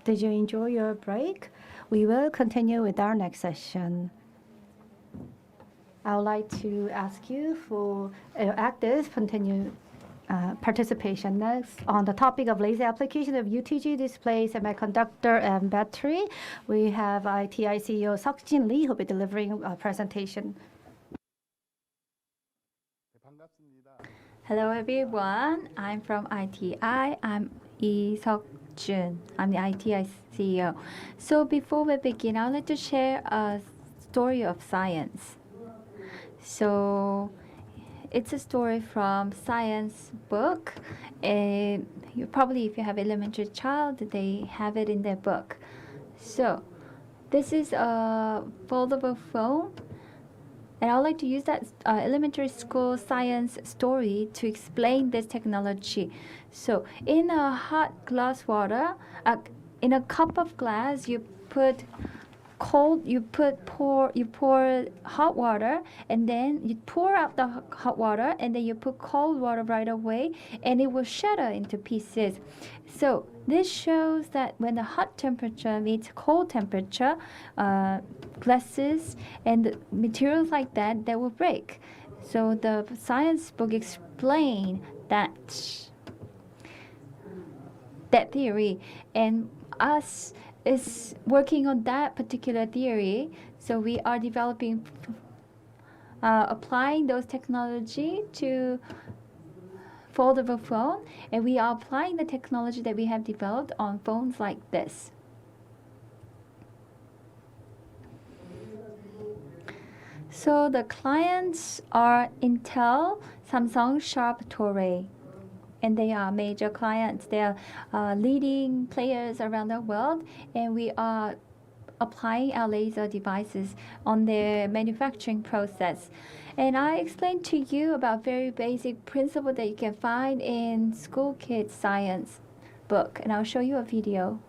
Did you enjoy your break? We will continue with our next session. I would like to ask you for active participation next on the topic of laser application of UTG display, semiconductor, and battery. We have ITI CEO Seok-Jin Lee who will be delivering a presentation. Hello everyone, I'm from ITI. I'm Seok-Jin. I'm the ITI CEO. So before we begin, I would like to share a story of science. So it's a story from science book. You probably, if you have elementary child, they have it in their book. So this is a foldable phone. And I would like to use that elementary school science story to explain this technology. So in a hot glass water, in a cup of glass, you pour hot water, and then you pour out the hot water, and then you put cold water right away, and it will shatter into pieces. So this shows that when the hot temperature meets cold temperature, glasses and materials like that, they will break. So the science book explained that theory, and us is working on that particular theory. So we are developing, applying those technology to foldable phone, and we are applying the technology that we have developed on phones like this. So the clients are Intel, Samsung, Sharp, Toray. And they are major clients. They are leading players around the world, and we are applying our laser devices on their manufacturing process. And I explained to you about very basic principle that you can find in school kids science book, and I'll show you a video.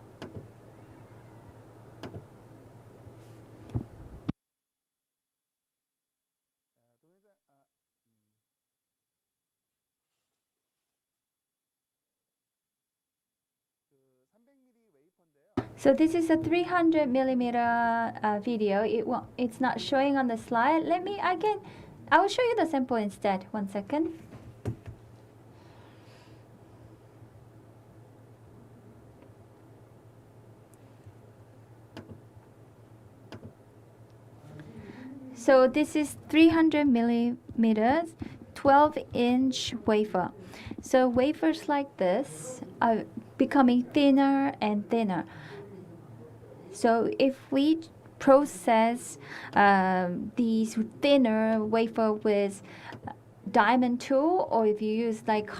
So this is a 300 millimeter video. It's not showing on the slide. I will show you the sample instead. 1 second. So this is 300 millimeters, 12-inch wafer. So wafers like this are becoming thinner and thinner. So if we process these thinner wafer with diamond tool, or if you use like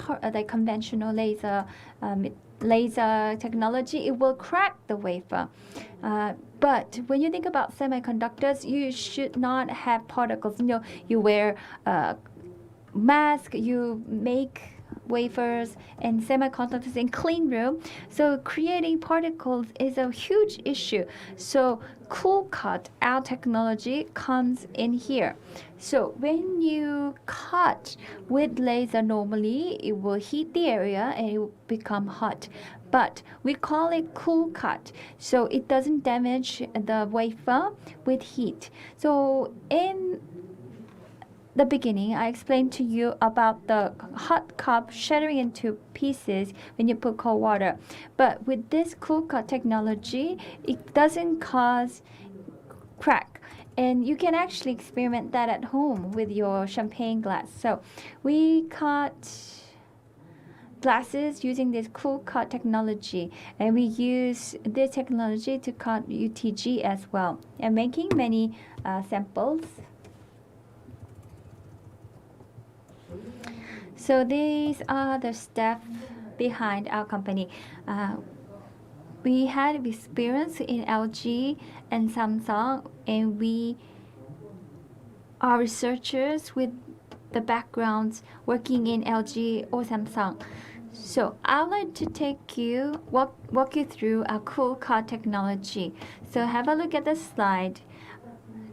conventional laser technology, it will crack the wafer. But when you think about semiconductors, you should not have particles. You know, you wear a mask, you make wafers and semiconductors in clean room, so creating particles is a huge issue. So cool cut, our technology, comes in here. So when you cut with laser, normally it will heat the area and it will become hot, but we call it cool cut, so it doesn't damage the wafer with heat. So in the beginning, I explained to you about the hot cup shattering into pieces when you put cold water. But with this cool cut technology, it doesn't cause crack. And you can actually experiment that at home with your champagne glass. So we cut glasses using this cool cut technology, and we use this technology to cut UTG as well, and making many samples. So these are the steps behind our company. We had experience in LG and Samsung, and we are researchers with the backgrounds working in LG or Samsung. So I'd like to walk you through our cool cut technology. So have a look at the slide.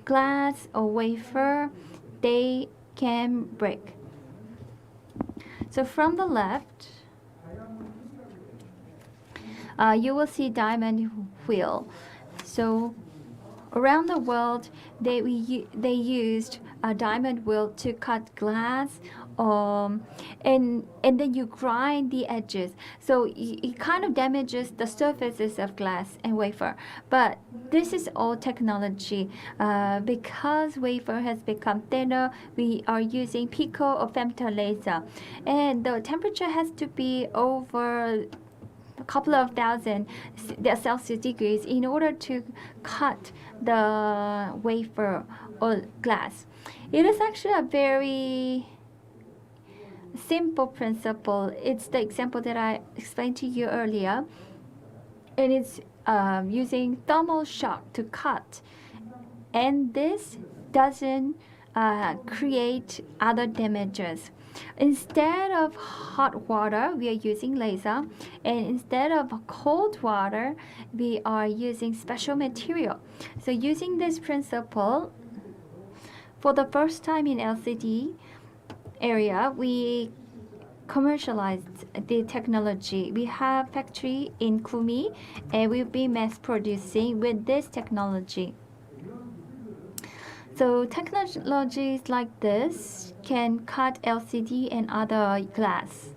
Glass or wafer, they can break. So from the left, you will see diamond wheel. So around the world, they used a diamond wheel to cut glass, and then you grind the edges. So it kind of damages the surfaces of glass and wafer. But this is all technology. Because wafer has become thinner, we are using pico or femto laser, and the temperature has to be over a couple of thousand Celsius degrees in order to cut the wafer or glass. It is actually a very simple principle. It's the example that I explained to you earlier, and it's using thermal shock to cut, and this doesn't create other damages. Instead of hot water, we are using laser, and instead of cold water, we are using special material. So using this principle, for the first time in LCD area, we commercialized the technology. We have factory in Kumi, and we'll be mass producing with this technology. So technologies like this can cut LCD and other glass.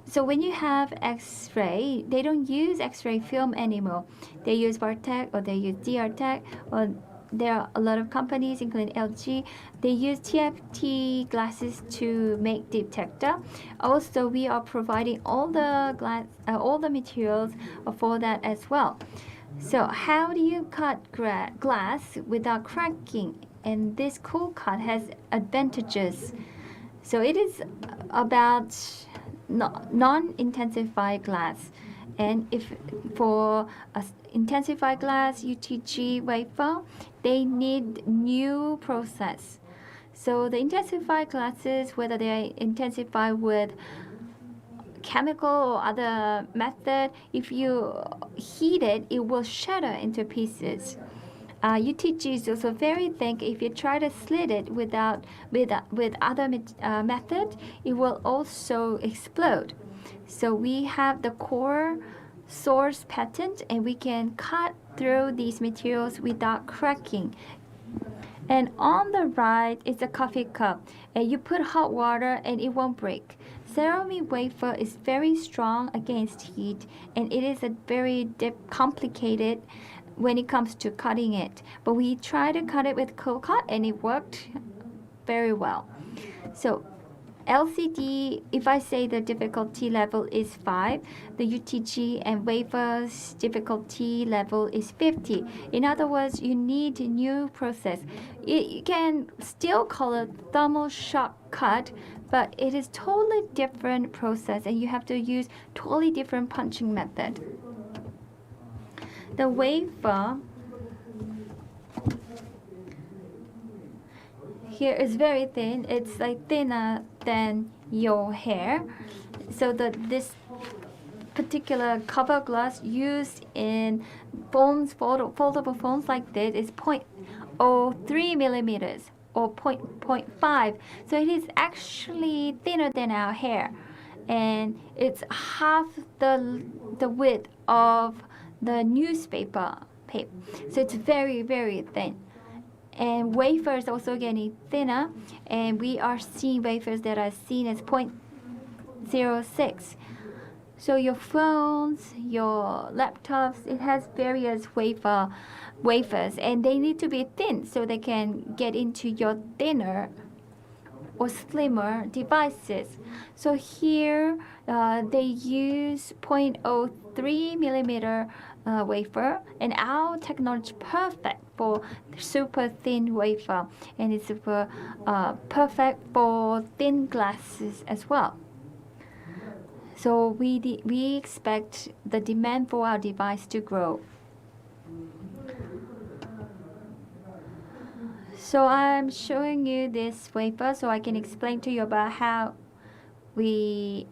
So when you have X-ray, they don't use X-ray film anymore. They use Bartek or they use DRTech, or there are a lot of companies, including LG. They use TFT glasses to make detector. Also, we are providing all the materials for that as well. So how do you cut glass without cracking? And this cool cut has advantages. So it is about non-intensified glass. And if for intensified glass UTG wafer, they need new process. So the intensified glasses, whether they are intensified with chemical or other method, if you heat it, it will shatter into pieces. UTG is also very thick. If you try to slit it with other method, it will also explode. So we have the core source patent, and we can cut through these materials without cracking. And on the right is a coffee cup, and you put hot water and it won't break. Ceramic wafer is very strong against heat, and it is a very complicated when it comes to cutting it. But we tried to cut it with cold cut, and it worked very well. So LCD, if I say the difficulty level is 5, the UTG and wafers difficulty level is 50. In other words, you need a new process. You can still call it thermal shock cut, but it is totally different process, and you have to use totally different punching method. The wafer here is very thin. It's like thinner than your hair. So this particular cover glass used in phones, foldable phones like this is 0.03 millimeters or 0.5. So it is actually thinner than our hair, and it's half the width of the newspaper paper. So it's very, very thin. And wafers also getting thinner, and we are seeing wafers that are seen as 0.06. So your phones, your laptops, it has various wafers, and they need to be thin so they can get into your thinner or slimmer devices. So here they use 0.03 millimeter wafer, and our technology perfect for super thin wafer, and it's super perfect for thin glasses as well. So we expect the demand for our device to grow. So I'm showing you this wafer so I can explain to you about how I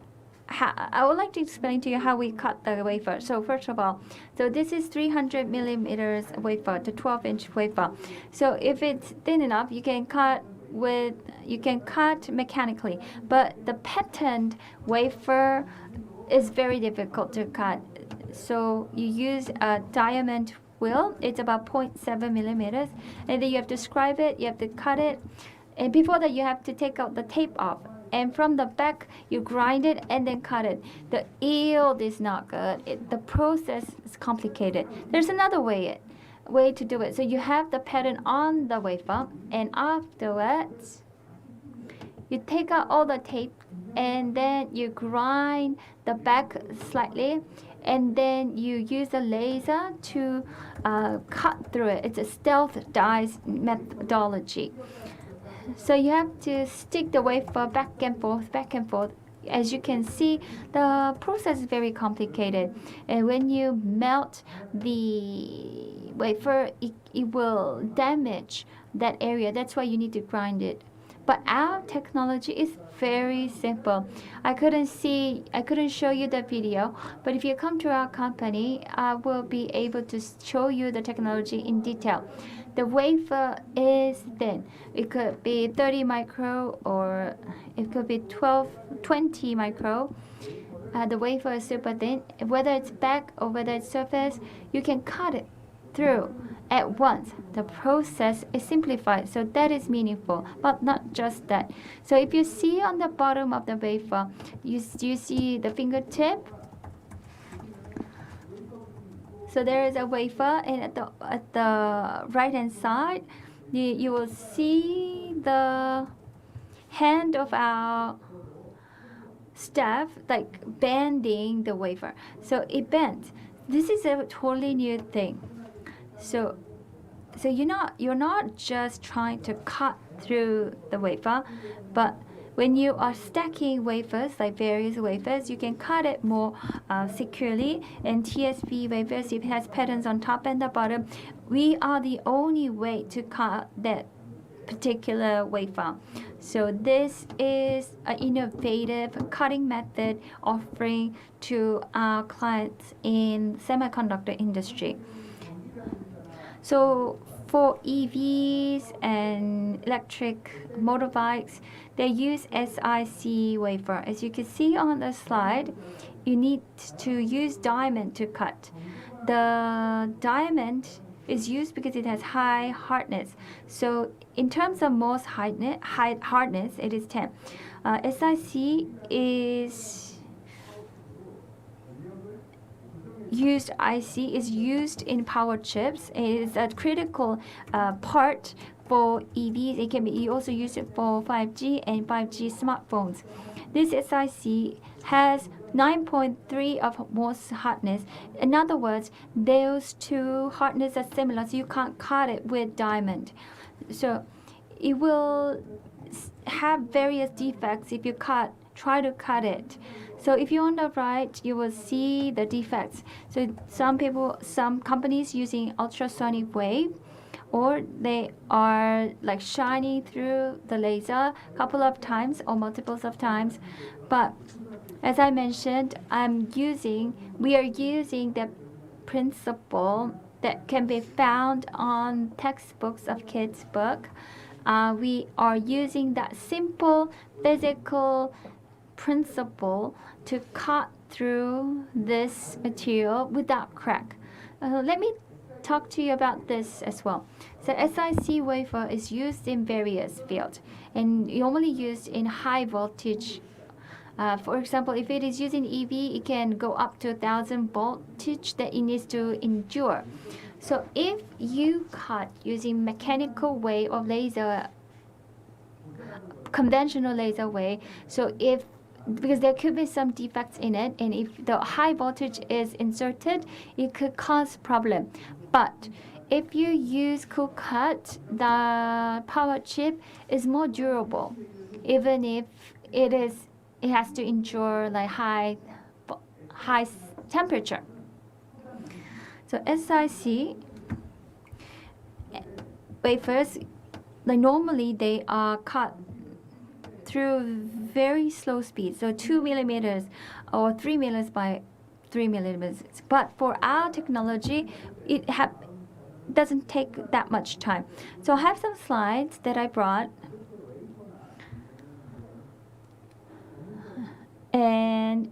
would like to explain to you how we cut the wafer. So first of all, so this is 300 millimeters wafer, the 12-inch wafer. So if it's thin enough, you can cut mechanically. But the patterned wafer is very difficult to cut. So you use a diamond wheel. It's about 0.7 millimeters, and then you have to scribe it. You have to cut it, and before that you have to take out the tape off. And from the back, you grind it and then cut it. The yield is not good. The process is complicated. There's another way to do it. So you have the pattern on the wafer, and afterwards, you take out all the tape, and then you grind the back slightly, and then you use a laser to cut through it. It's a stealth dies methodology. So you have to stick the wafer back and forth, back and forth. As you can see, the process is very complicated. And when you melt the wafer, it will damage that area. That's why you need to grind it. But our technology is very simple. I couldn't show you the video, but if you come to our company, I will be able to show you the technology in detail. The wafer is thin. It could be 30 micro or it could be 20 micro. The wafer is super thin. Whether it's back or whether it's surface, you can cut it through at once. The process is simplified, so that is meaningful, but not just that. So if you see on the bottom of the wafer, you see the fingertip. So there is a wafer, and at the right hand side, you will see the hand of our staff like bending the wafer. So it bends. This is a totally new thing. So you're not just trying to cut through the wafer, but when you are stacking wafers, like various wafers, you can cut it more securely. And TSP wafers, it has patterns on top and the bottom. We are the only way to cut that particular wafer. So this is an innovative cutting method offering to our clients in semiconductor industry. So for EVs and electric motorbikes, they use SiC wafer. As you can see on the slide, you need to use diamond to cut. The diamond is used because it has high hardness. So in terms of most hardness, it is 10. SiC is used in power chips. It is a critical part for EVs. It can be also used for 5G and 5G smartphones. This SiC has 9.3 of most hardness. In other words, those two hardness are similar, so you can't cut it with diamond. So it will have various defects if you try to cut it. So if you're on the right, you will see the defects. So some companies using ultrasonic wave, or they are like shining through the laser a couple of times or multiples of times. But as I mentioned, we are using the principle that can be found on textbooks of kids' book. We are using that simple physical principle to cut through this material without crack. Let me talk to you about this as well. So SiC wafer is used in various fields and normally used in high voltage. For example, if it is used in EV, it can go up to 1,000 voltage that it needs to endure. So if you cut using mechanical way or conventional laser way, because there could be some defects in it, and if the high voltage is inserted, it could cause problem. But if you use cool cut, the power chip is more durable, even if it has to endure like high temperature. So SiC wafers, like normally they are cut through very slow speed, so 2 millimeters or 3 millimeters by 3 millimeters. But for our technology, it doesn't take that much time. So I have some slides that I brought, and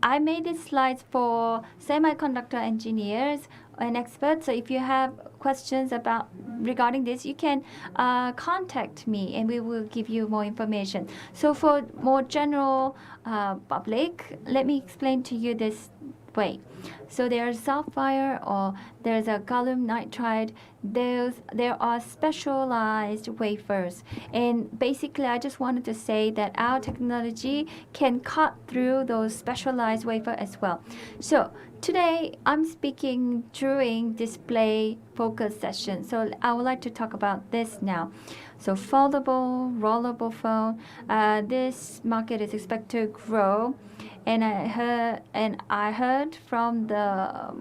I made these slides for semiconductor engineers and experts. So if you have questions about regarding this, you can contact me and we will give you more information. So for more general public, let me explain to you this way. So there's sapphire or there's a gallium nitride. There are specialized wafers, and basically I just wanted to say that our technology can cut through those specialized wafer as well. So today I'm speaking during display focus session. So I would like to talk about this now. So foldable, rollable phone. This market is expected to grow, and I heard from the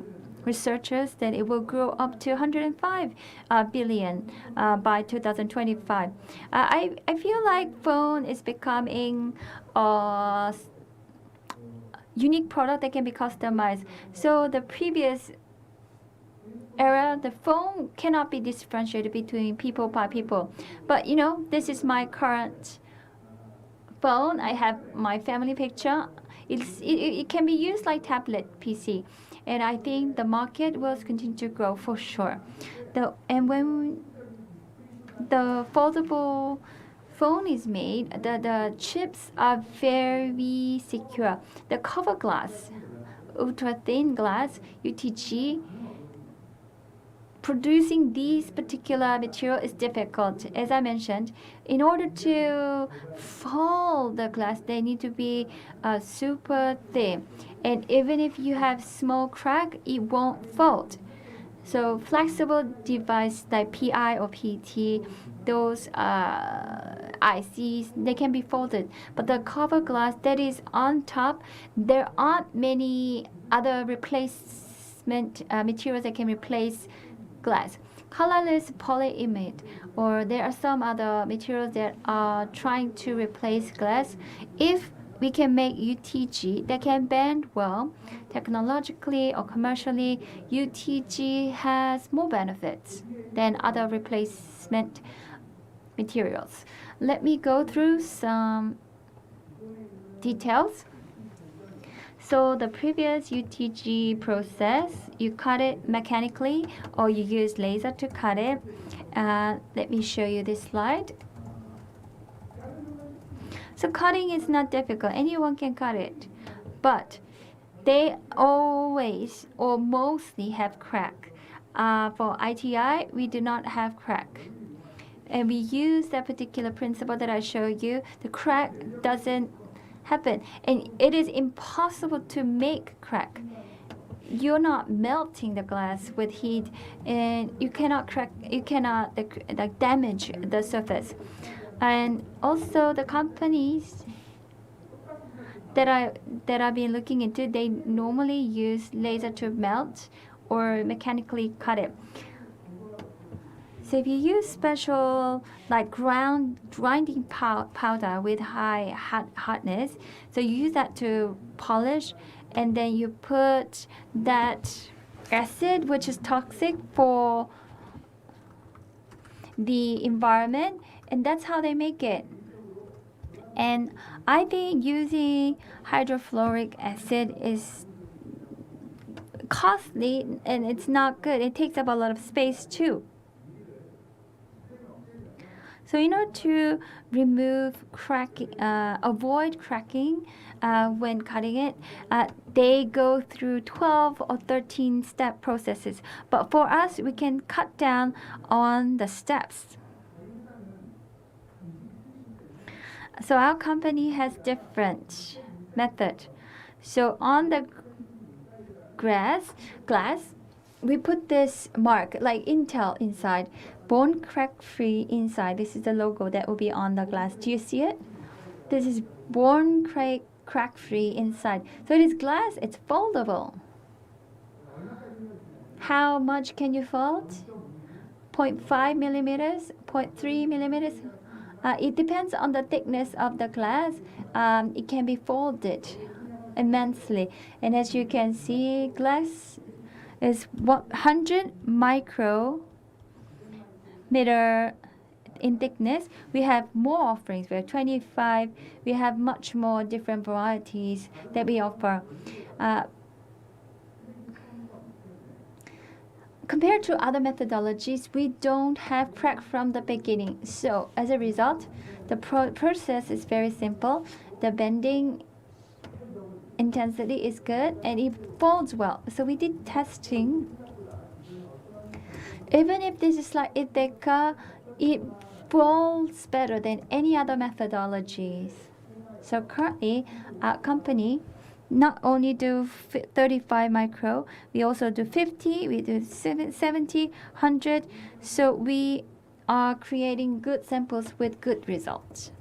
researchers that it will grow up to 105 billion by 2025. I feel like phone is becoming a unique product that can be customized. So the previous era, the phone cannot be differentiated between people by people. But you know, this is my current phone. I have my family picture. It can be used like tablet PC, and I think the market will continue to grow for sure. And when the foldable phone is made, the chips are very secure. The cover glass, ultra thin glass, UTG, producing these particular material is difficult. As I mentioned, in order to fold the glass, they need to be super thin. And even if you have small crack, it won't fold. So flexible device like PI or PT, those ICs, they can be folded. But the cover glass that is on top, there aren't many other replacement materials that can replace glass. Colorless polyimide, or there are some other materials that are trying to replace glass. If we can make UTG that can bend well, technologically or commercially, UTG has more benefits than other replacement materials. Let me go through some details. So the previous UTG process, you cut it mechanically or you use laser to cut it. Let me show you this slide. So cutting is not difficult. Anyone can cut it. But they always or mostly have crack. For ITI, we do not have crack. And we use that particular principle that I showed you. The crack doesn't happen, and it is impossible to make crack. You're not melting the glass with heat, and you cannot crack. You cannot damage the surface. And also the companies that I've been looking into, they normally use laser to melt or mechanically cut it. So if you use special like grinding powder with high hardness, so you use that to polish, and then you put that acid, which is toxic for the environment, and that's how they make it. And I think using hydrofluoric acid is costly and it's not good. It takes up a lot of space too. So in order to remove cracking, avoid cracking when cutting it, they go through 12 or 13 step processes. But for us, we can cut down on the steps. So our company has different method. So on the glass, we put this mark like Intel inside. Bone crack free inside. This is the logo that will be on the glass. Do you see it? This is bone crack free inside. So it is glass. It's foldable. How much can you fold? 0.5 millimeters, 0.3 millimeters. It depends on the thickness of the glass. It can be folded immensely. And as you can see, glass is 100 micrometer in thickness, we have more offerings. We have 25. We have much more different varieties that we offer. Compared to other methodologies, we don't have crack from the beginning. So as a result, the process is very simple. The bending intensity is good and it folds well. So we did testing. Even if this is slightly thicker, it folds better than any other methodologies. So currently, our company not only do 35 micro, we also do 50, we do 70, 100. So we are creating good samples with good results.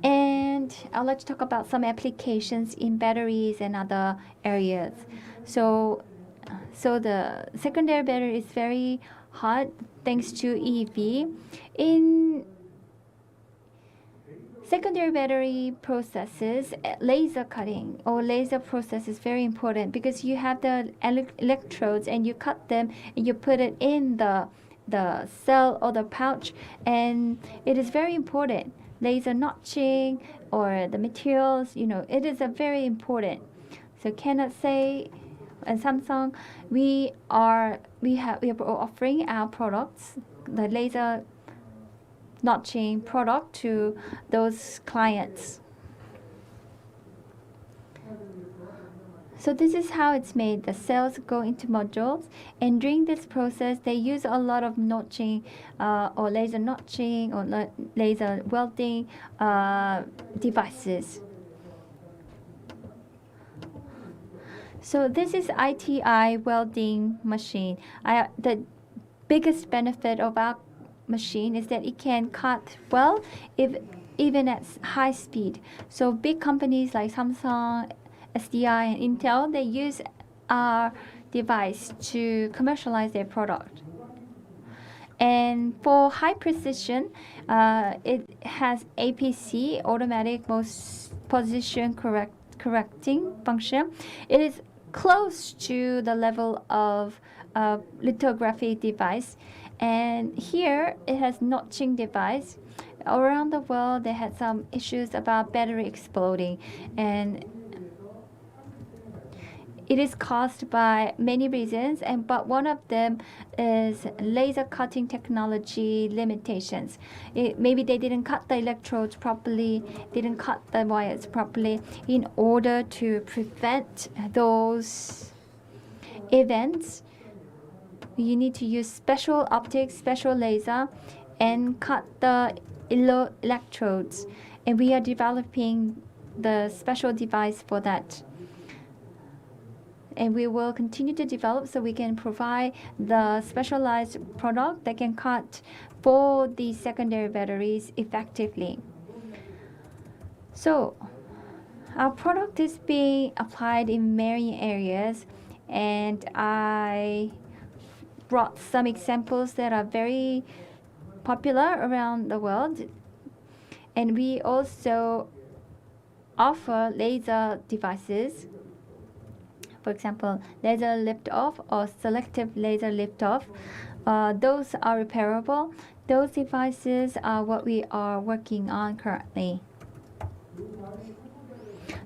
And I'd like to talk about some applications in batteries and other areas. So the secondary battery is very hot thanks to EV. In secondary battery processes, laser cutting or laser process is very important because you have the electrodes and you cut them and you put it in the cell or the pouch, and it is very important. Laser notching or the materials, it is a very important. So cannot say, and Samsung, we are offering our products, the laser notching product to those clients. So this is how it's made. The cells go into modules, and during this process, they use a lot of notching or laser notching or laser welding devices. So this is ITI welding machine. The biggest benefit of our machine is that it can cut well even at high speed. So big companies like Samsung, SDI, and Intel, they use our device to commercialize their product. And for high precision, it has APC, automatic position correcting function. It is close to the level of lithography device. And here it has notching device. Around the world, they had some issues about battery exploding, and it is caused by many reasons, but one of them is laser cutting technology limitations. Maybe they didn't cut the electrodes properly, didn't cut the wires properly. In order to prevent those events, you need to use special optics, special laser, and cut the electrodes. And we are developing the special device for that. And we will continue to develop so we can provide the specialized product that can cut for the secondary batteries effectively. So our product is being applied in many areas, and I brought some examples that are very popular around the world. And we also offer laser devices. For example, laser lift-off or selective laser lift-off. Those are repairable. Those devices are what we are working on currently.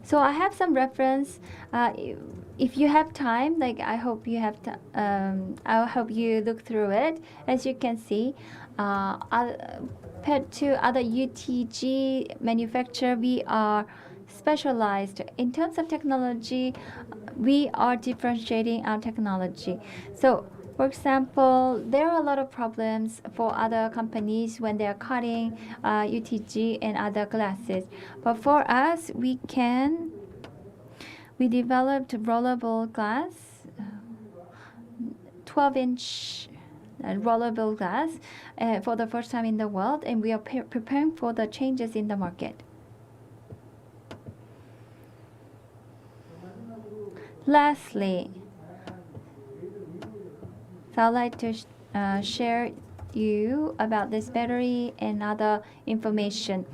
So I have some reference. If you have time, I hope you have. I'll help you look through it. As you can see, compared to other UTG manufacturer, we are specialized in terms of technology. We are differentiating our technology. So, for example, there are a lot of problems for other companies when they are cutting UTG and other glasses. But for us, we developed rollable glass, 12-inch rollable glass for the first time in the world, and we are preparing for the changes in the market. Lastly, so I'd like to share you about this battery and other information.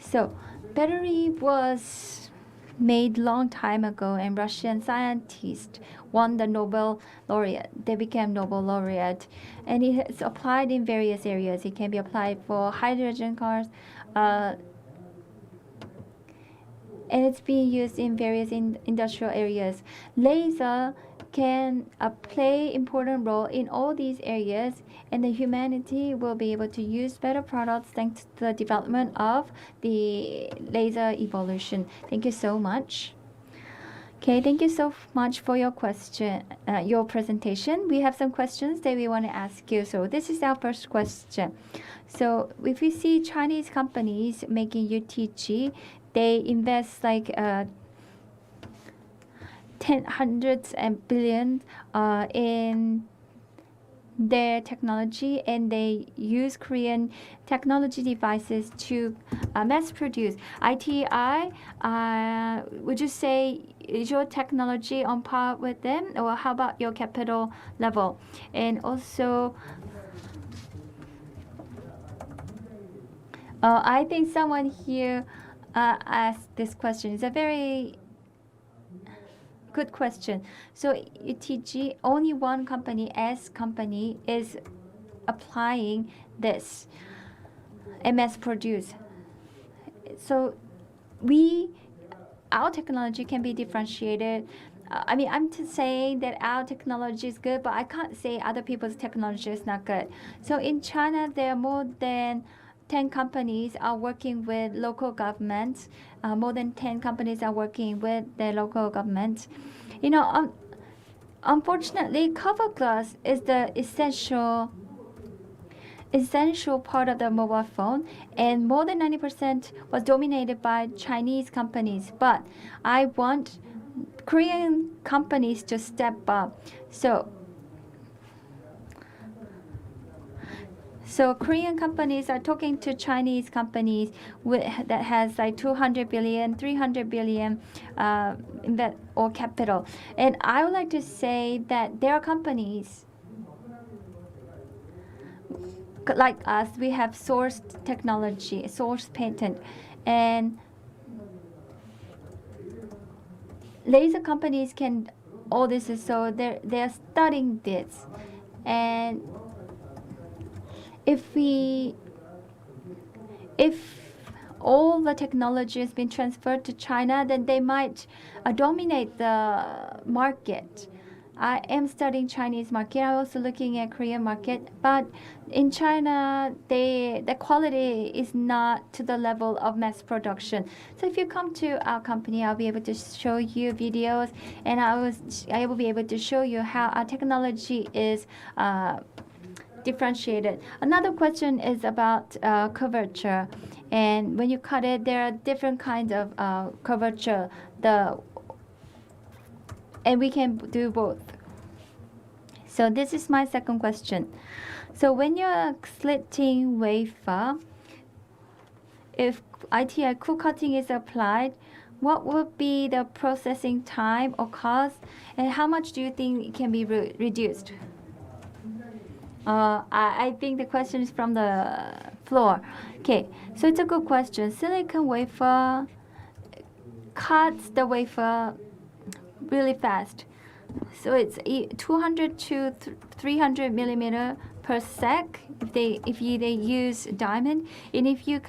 So battery was made long time ago, and Russian scientists won the Nobel laureate. They became Nobel laureate, and it is applied in various areas. It can be applied for hydrogen cars, and it's being used in various industrial areas. Laser can play important role in all these areas, and the humanity will be able to use better products thanks to the development of the laser evolution. Thank you so much. Okay, thank you so much for your question, your presentation. We have some questions that we want to ask you. So this is our first question. So if we see Chinese companies making UTG, they invest like hundreds and billions in their technology, and they use Korean technology devices to mass produce. ITI, would you say is your technology on par with them, or how about your capital level? And also, I think someone here asked this question. It's a very good question. So UTG, only one company, S company, is applying this and mass produce. So our technology can be differentiated. I'm just saying that our technology is good, but I can't say other people's technology is not good. So in China, there are more than 10 companies are working with local governments. More than 10 companies are working with their local governments. Unfortunately, cover glass is the essential part of the mobile phone, and more than 90% was dominated by Chinese companies. But I want Korean companies to step up. So Korean companies are talking to Chinese companies that has like 200 billion, 300 billion or capital. And I would like to say that there are companies like us. We have sourced technology, sourced patent, and laser companies can all this. So they're studying this, and if all the technology has been transferred to China, then they might dominate the market. I am studying Chinese market. I'm also looking at Korean market, but in China, the quality is not to the level of mass production. So if you come to our company, I'll be able to show you videos, and I will be able to show you how our technology is differentiated. Another question is about curvature, and when you cut it, there are different kinds of curvature. And we can do both. So this is my second question. So when you're slitting wafer, if ITI cool cutting is applied, what would be the processing time or cost, and how much do you think it can be reduced? I think the question is from the floor. Okay, so it's a good question. Silicon wafer cuts the wafer really fast. So it's 200 to 300 millimeter per sec if they use diamond, and if you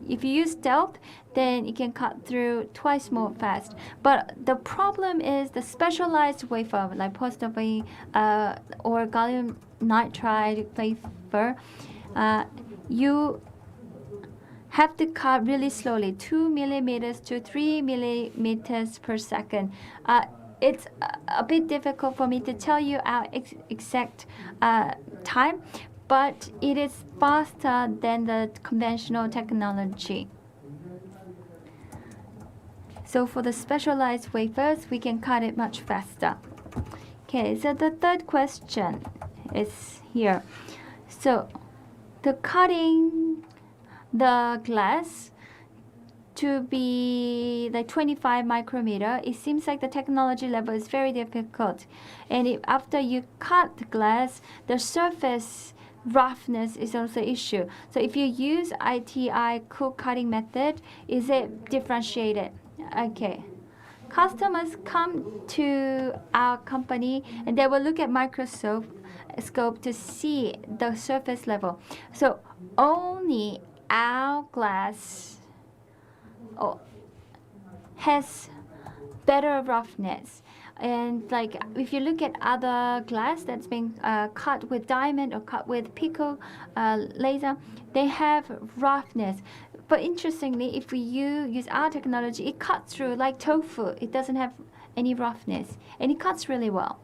use stealth, then it can cut through twice more fast. But the problem is the specialized wafer like post-doping or gallium nitride wafer. You have to cut really slowly, 2 millimeters to 3 millimeters per second. It's a bit difficult for me to tell you our exact time, but it is faster than the conventional technology. So for the specialized wafers, we can cut it much faster. Okay, so the third question is here. So the cutting the glass to be like 25 micrometer, it seems like the technology level is very difficult. And after you cut the glass, the surface roughness is also an issue. So if you use ITI cool cutting method, is it differentiated? Okay. customers come to our company and they will look at microscope to see the surface level. So only our glass has better roughness. And like if you look at other glass that's been cut with diamond or cut with pico laser, they have roughness. But interestingly, if you use our technology, it cuts through like tofu. It doesn't have any roughness, and it cuts really well.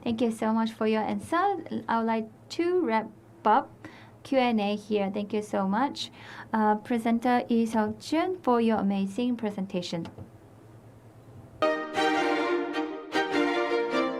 Thank you so much for your answer. I would like to wrap up Q&A here. Thank you so much, presenter Lee Seok-jun, for your amazing presentation.